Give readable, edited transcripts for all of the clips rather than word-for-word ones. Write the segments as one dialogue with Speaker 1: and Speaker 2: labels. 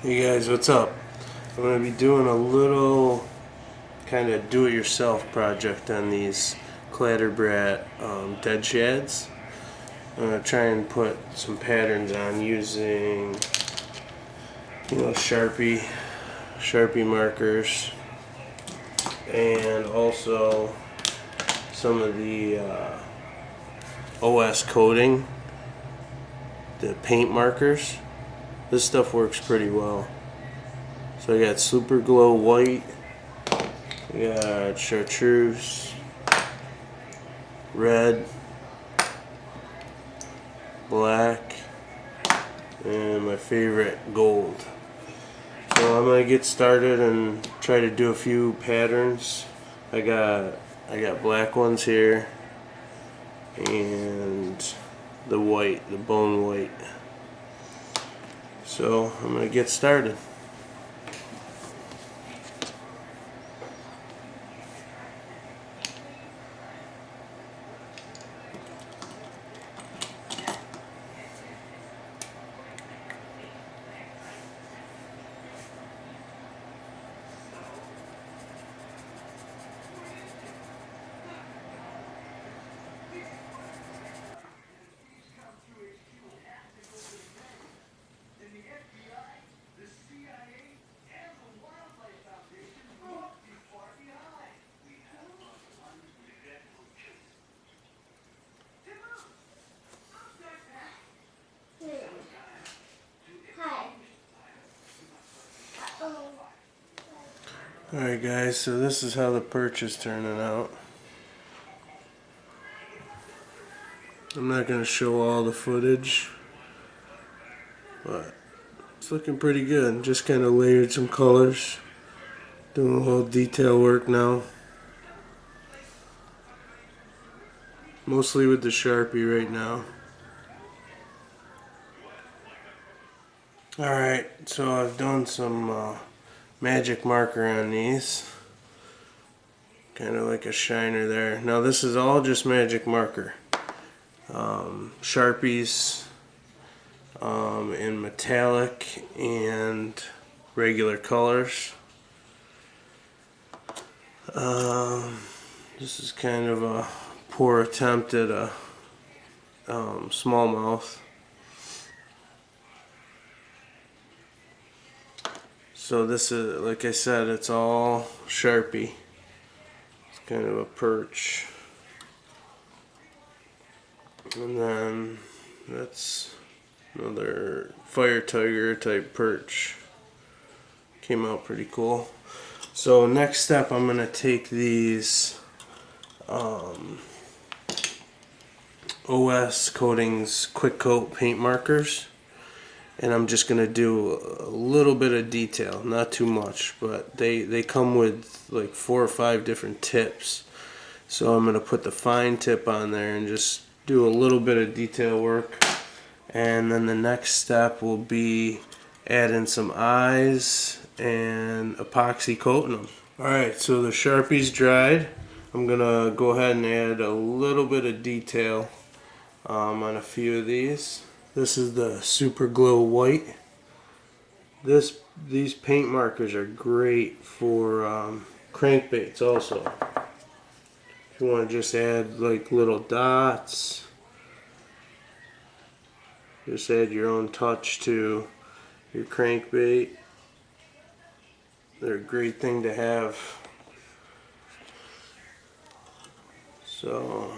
Speaker 1: Hey guys, what's up? I'm going to be doing a little kind of do-it-yourself project on these Clatterbrat dead shads. I'm going to try and put some patterns on using, Sharpie markers, and also some of the OS coating, the paint markers. This stuff works pretty well. So I got Super Glow White, I got Chartreuse, Red, Black, and my favorite, Gold. So I'm gonna get started and try to do a few patterns. I got black ones here and the white, the bone white. So I'm gonna get started. Alright guys, so this is how the perch is turning out. I'm not going to show all the footage, but it's looking pretty good. Just kind of layered some colors, doing a little detail work now. Mostly with the Sharpie right now. Alright, so I've done some magic marker on these. Kind of like a shiner there. Now this is all just magic marker. Sharpies in metallic and regular colors. This is kind of a poor attempt at a smallmouth. So this is, like I said, it's all Sharpie. It's kind of a perch. And then that's another fire tiger type perch. Came out pretty cool. So next step, I'm going to take these OS Coatings Quick Coat paint markers, and I'm just going to do a little bit of detail, not too much, but they come with like 4 or 5 different tips. So I'm going to put the fine tip on there and just do a little bit of detail work. And then the next step will be adding some eyes and epoxy coating them. Alright, so the Sharpie's dried. I'm going to go ahead and add a little bit of detail on a few of these. This is the Super Glow White. These paint markers are great for crankbaits also. If you want to just add like little dots, just add your own touch to your crankbait. They're a great thing to have. So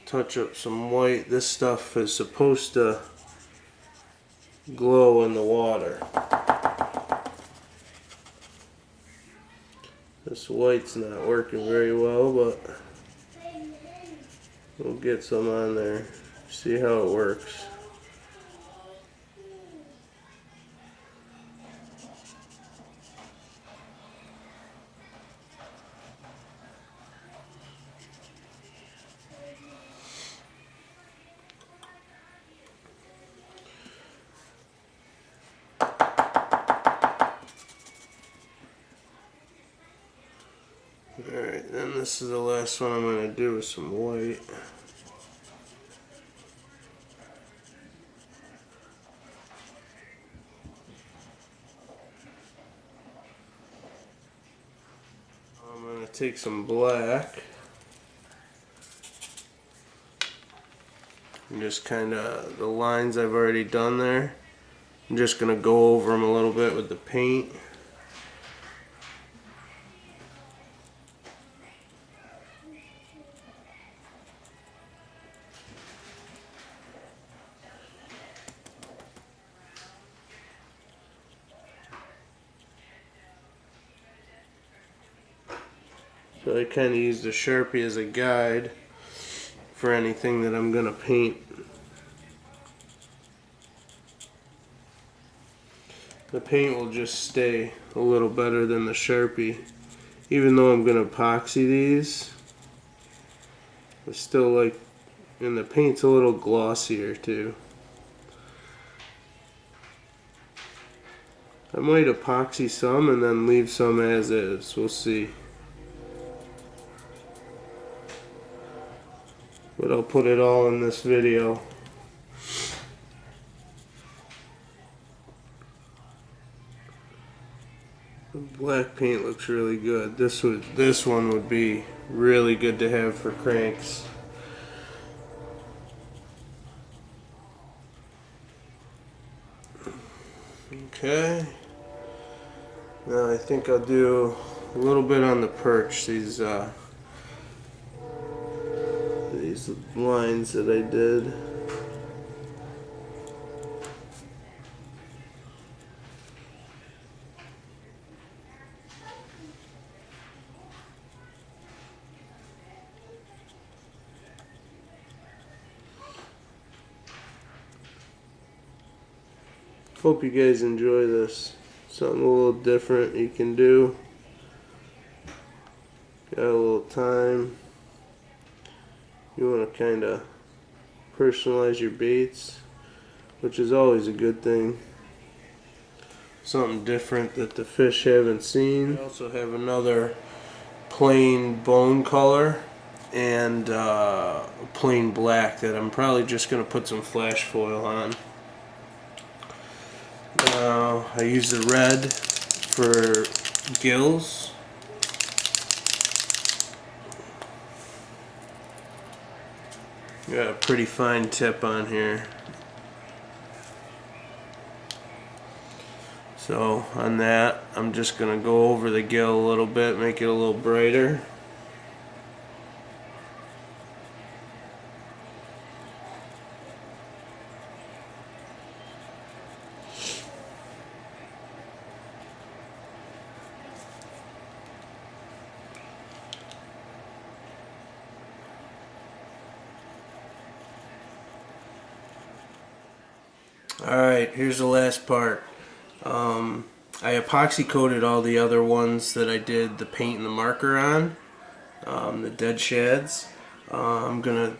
Speaker 1: touch up some white. This stuff is supposed to glow in the water. This white's not working very well, but we'll get some on there. See how it works. Alright, then this is the last one I'm going to do with some white. take some black and just kind of the lines I've already done there. I'm just going to go over them a little bit with the paint. So I kind of use the Sharpie as a guide for anything that I'm going to paint. The paint will just stay a little better than the Sharpie. Even though I'm going to epoxy these, it's still like, and the paint's a little glossier too. I might epoxy some and then leave some as is. We'll see. But I'll put it all in this video. The black paint looks really good. This one would be really good to have for cranks. Okay. Now I think I'll do a little bit on the perch. These lines that I did. Hope you guys enjoy this. Something a little different you can do. Got a little time. You want to kind of personalize your baits, which is always a good thing. Something different that the fish haven't seen. I also have another plain bone color and plain black that I'm probably just going to put some flash foil on. Now I use the red for gills. Got a pretty fine tip on here. So on that, I'm just going to go over the gill a little bit, make it a little brighter. Alright, here's the last part. I epoxy coated all the other ones that I did the paint and the marker on, the dead shads. I'm going to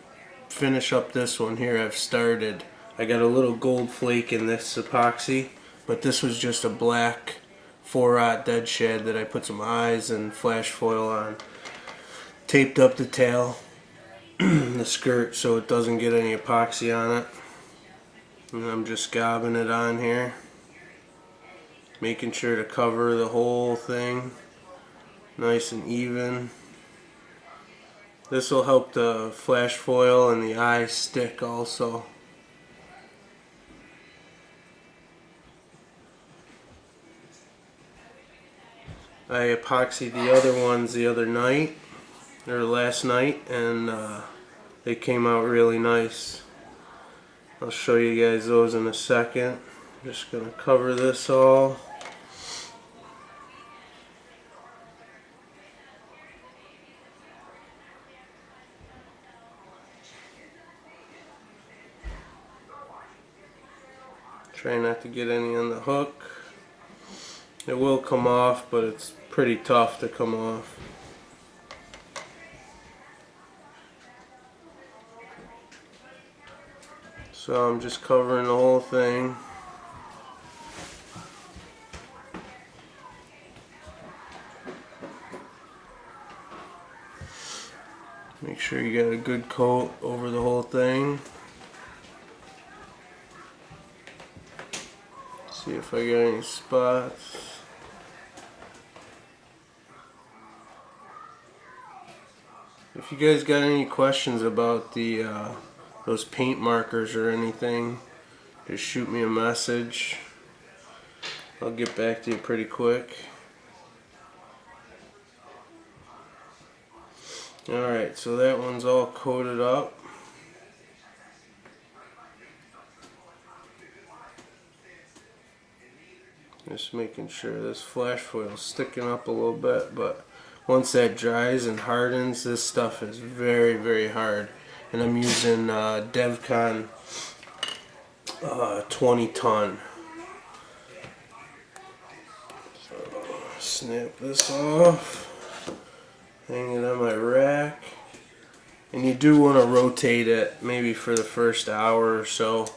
Speaker 1: finish up this one here. I've started. I got a little gold flake in this epoxy, but this was just a black 4-aught dead shad that I put some eyes and flash foil on. Taped up the tail, the skirt, so it doesn't get any epoxy on it. And I'm just gobbing it on here, making sure to cover the whole thing nice and even. This will help the flash foil and the eye stick also. I epoxied the other ones the other night, or last night, and they came out really nice. I'll show you guys those in a second. Just going to cover this all. Try not to get any on the hook. It will come off, but it's pretty tough to come off. So I'm just covering the whole thing. Make sure you got a good coat over the whole thing. See if I got any spots. if you guys got any questions about the those paint markers or anything, just shoot me a message. I'll get back to you pretty quick. Alright, so that one's all coated up. Just making sure this flash foil is sticking up a little bit, but once that dries and hardens, this stuff is very, very hard. And I'm using DevCon 20 ton. So, snap this off, hang it on my rack, and you do want to rotate it maybe for the first hour or so,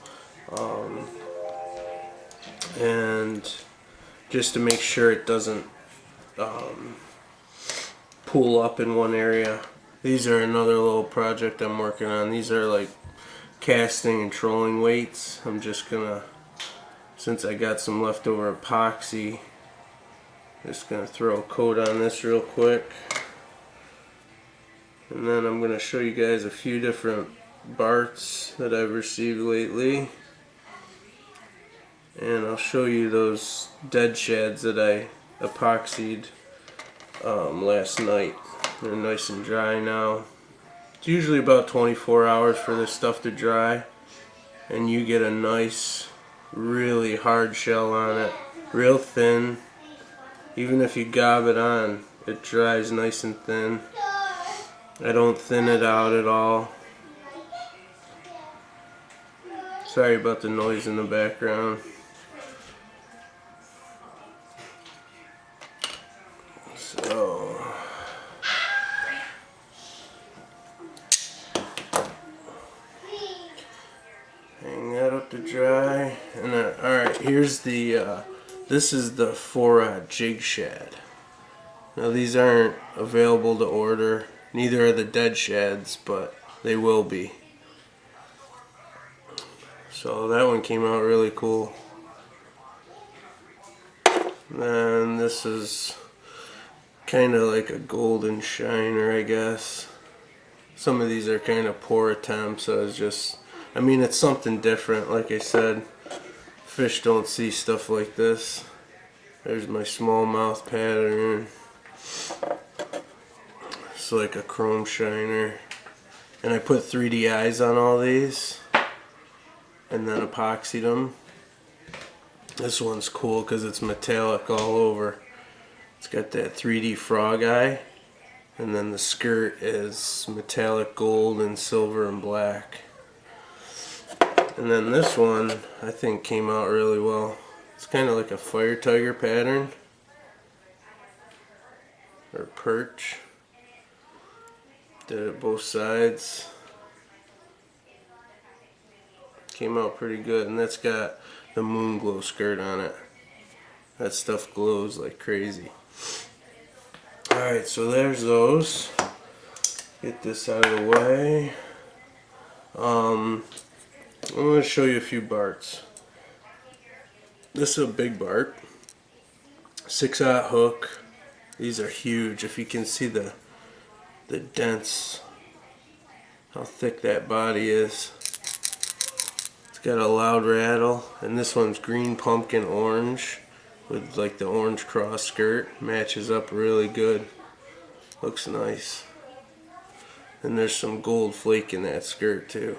Speaker 1: and just to make sure it doesn't pull up in one area. These are another little project I'm working on. These are like casting and trolling weights. I'm just gonna, since I got some leftover epoxy, just gonna throw a coat on this real quick, and then I'm gonna show you guys a few different Barts that I've received lately, and I'll show you those dead shads that I epoxied last night. They're nice and dry now. It's usually about 24 hours for this stuff to dry, and you get a nice, really hard shell on it, real thin. Even if you gob it on, it dries nice and thin. I don't thin it out at all. Sorry about the noise in the background. So hang that up to dry, and then, alright, here's the this is the 4-aught jig shad. Now these aren't available to order, neither are the dead shads, but they will be. So that one came out really cool. Then this is kind of like a golden shiner, I guess. Some of these are kind of poor attempts, so it's just, I mean, it's something different. Like I said, fish don't see stuff like this. There's my smallmouth pattern. It's like a chrome shiner. And I put 3D eyes on all these and then epoxied them. This one's cool because it's metallic all over. It's got that 3D frog eye, and then the skirt is metallic gold and silver and black. And then this one I think came out really well. It's kind of like a fire tiger pattern or perch. Did it both sides. Came out pretty good, and that's got the moon glow skirt on it. That stuff glows like crazy. Alright, so there's those. Get this out of the way. I'm going to show you a few Barts. This is a big Bart. 6-aught hook. These are huge. If you can see the dents, how thick that body is. It's got a loud rattle, and this one's green pumpkin orange with like the orange cross skirt. Matches up really good. Looks nice. And there's some gold flake in that skirt too.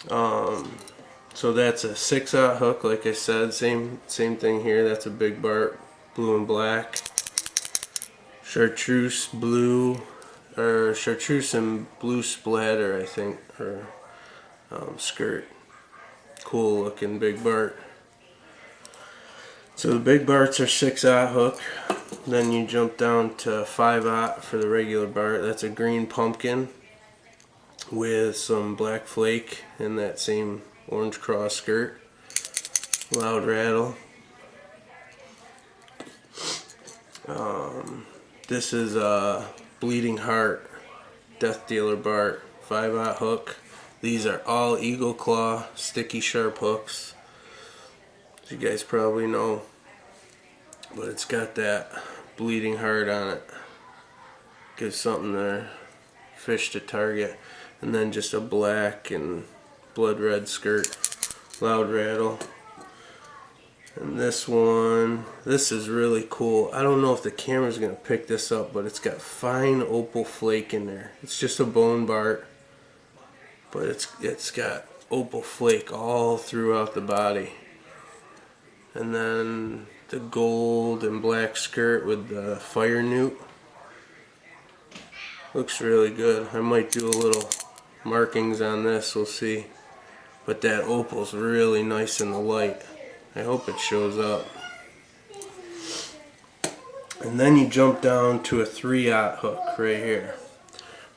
Speaker 1: So that's a 6-aught hook, like I said. Same thing here. That's a big Bart, blue and black. Chartreuse blue, or chartreuse and blue splatter, I think, or skirt. Cool looking big Bart. So the big Barts are 6-aught hook. Then you jump down to 5-aught for the regular Bart. That's a green pumpkin with some black flake and that same orange cross skirt. Loud rattle. This is a Bleeding Heart Death Dealer Bart, 5-aught hook. These are all Eagle Claw sticky sharp hooks, as you guys probably know, but it's got that Bleeding Heart on it. Give something there, fish to target. And then just a black and blood red skirt, loud rattle. And this one, this is really cool. I don't know if the camera's gonna pick this up, but it's got fine opal flake in there. It's just a bone Bart, but it's got opal flake all throughout the body. And then the gold and black skirt with the fire newt. Looks really good. I might do a little markings on this, we'll see. But that opal's really nice in the light. I hope it shows up. And then you jump down to a 3/0 hook right here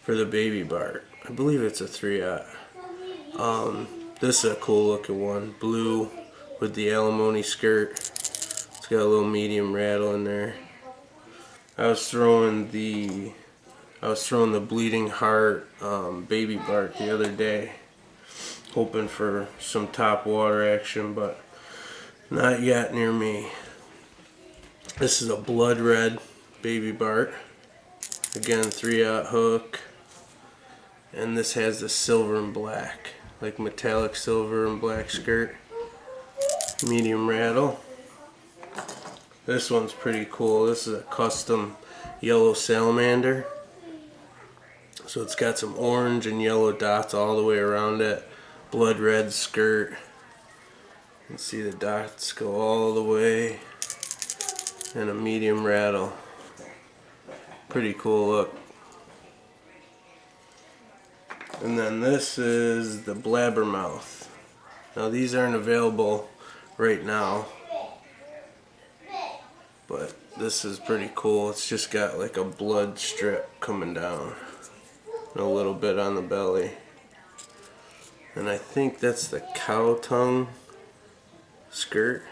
Speaker 1: for the baby Bart. I believe it's a 3/0. This is a cool looking one. Blue with the alimony skirt. It's got a little medium rattle in there. I was throwing the bleeding heart baby Bart the other day, hoping for some top water action, but not yet near me. This is a blood red baby Bart. Again, 3/0 hook. And this has the silver and black, like metallic silver and black skirt. Medium rattle. This one's pretty cool. This is a custom yellow salamander. So it's got some orange and yellow dots all the way around it. Blood red skirt. You can see the dots go all the way. And a medium rattle. Pretty cool look. And then this is the blabbermouth. Now these aren't available right now, but this is pretty cool. It's just got like a blood strip coming down and a little bit on the belly. And I think that's the cow tongue skirt.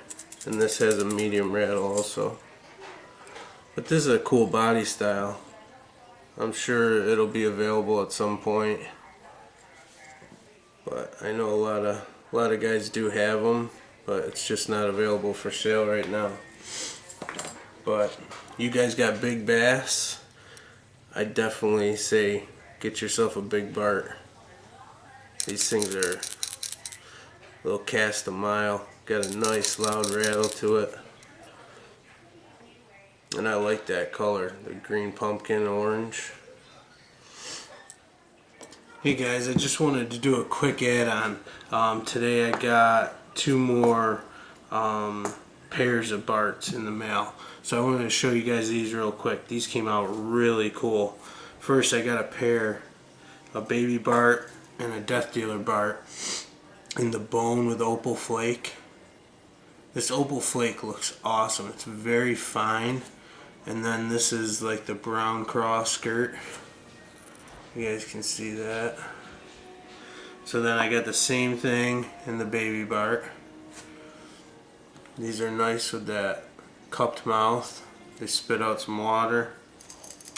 Speaker 1: And this has a medium rattle also. But this is a cool body style. I'm sure it'll be available at some point. But I know a lot of guys do have them, but it's just not available for sale right now. But you guys got big bass, I definitely say get yourself a big Bart. These things are a little cast a mile. Got a nice loud rattle to it. And I like that color, the green pumpkin orange. Hey guys, I just wanted to do a quick add-on. Today I got 2 more pairs of Barts in the mail. So I wanted to show you guys these real quick. These came out really cool. First I got a pair, a baby Bart and a Death Dealer Bart in the bone with opal flake. This opal flake looks awesome. It's very fine. And then this is like the brown cross skirt. You guys can see that. So then I got the same thing in the baby Bart. These are nice with that cupped mouth. They spit out some water.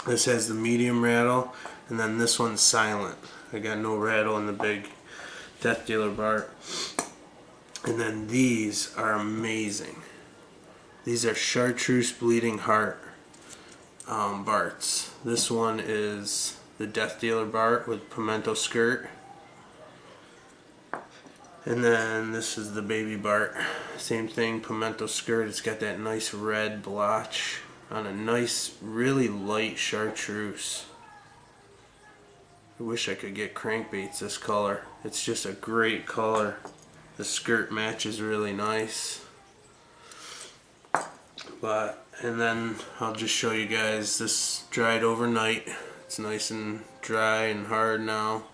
Speaker 1: This has the medium rattle, and then this one's silent. I got no rattle in the big Death Dealer Bart. And then these are amazing. These are chartreuse bleeding heart Barts. This one is the Death Dealer Bart with pimento skirt. And then this is the baby Bart. Same thing, pimento skirt. It's got that nice red blotch on a nice, really light chartreuse. I wish I could get crankbaits this color. It's just a great color. The skirt matches really nice. And then I'll just show you guys, this dried overnight. It's nice and dry and hard now.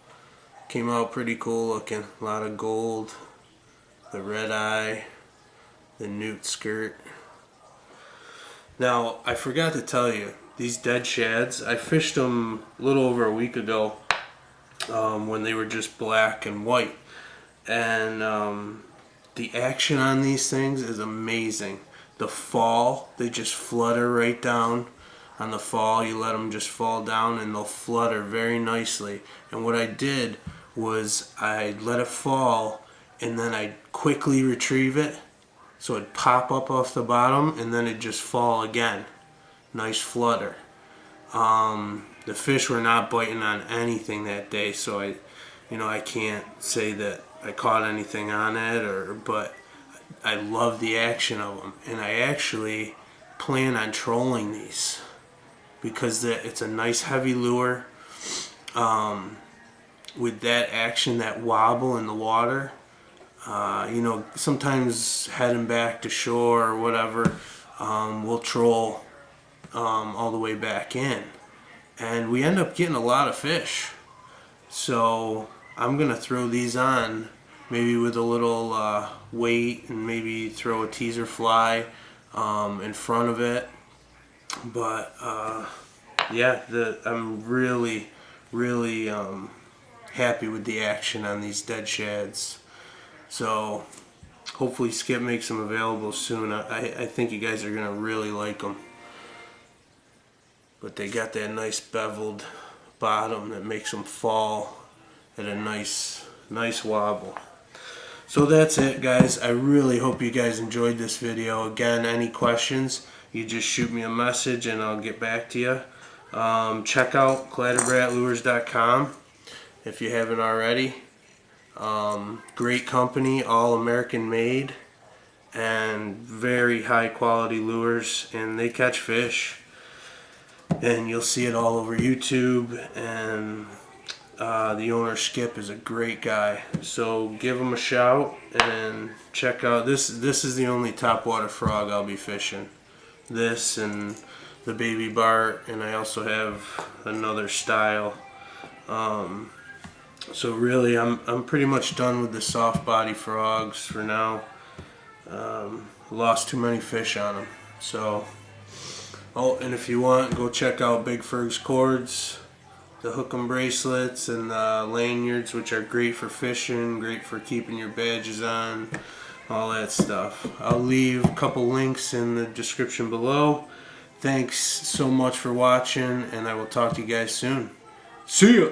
Speaker 1: Came out pretty cool looking. A lot of gold, the red eye, the newt skirt. Now, I forgot to tell you, these dead shads, I fished them a little over a week ago when they were just black and white. And the action on these things is amazing. The fall, they just flutter right down. On the fall, you let them just fall down and they'll flutter very nicely. And what I did was I let it fall and then I'd quickly retrieve it so it'd pop up off the bottom and then it'd just fall again. Nice flutter. the fish were not biting on anything that day, so I can't say that I caught anything on it, but I love the action of them, and I actually plan on trolling these because it's a nice heavy lure. With that action, that wobble in the water, sometimes heading back to shore or whatever, we'll troll all the way back in, and we end up getting a lot of fish. So I'm gonna throw these on, maybe with a little weight, and maybe throw a teaser fly in front of it. But yeah, I'm really happy with the action on these dead shads. So hopefully Skip makes them available soon. I think you guys are gonna really like them. But they got that nice beveled bottom that makes them fall at a nice wobble. So that's it, guys. I really hope you guys enjoyed this video. Again, any questions, you just shoot me a message and I'll get back to you. Check out clatterbratlures.com if you haven't already. Great company, all American made, and very high quality lures, and they catch fish, and you'll see it all over YouTube. And the owner Skip is a great guy, so give him a shout and check out this is the only topwater frog I'll be fishing, this and the baby Bart, and I also have another style. So really I'm pretty much done with the soft body frogs for now. Lost too many fish on them. So and if you want, go check out Big Ferg's cords, the hook'em bracelets, and the lanyards, which are great for fishing, great for keeping your badges on, all that stuff. I'll leave a couple links in the description below. Thanks so much for watching, and I will talk to you guys soon. See ya!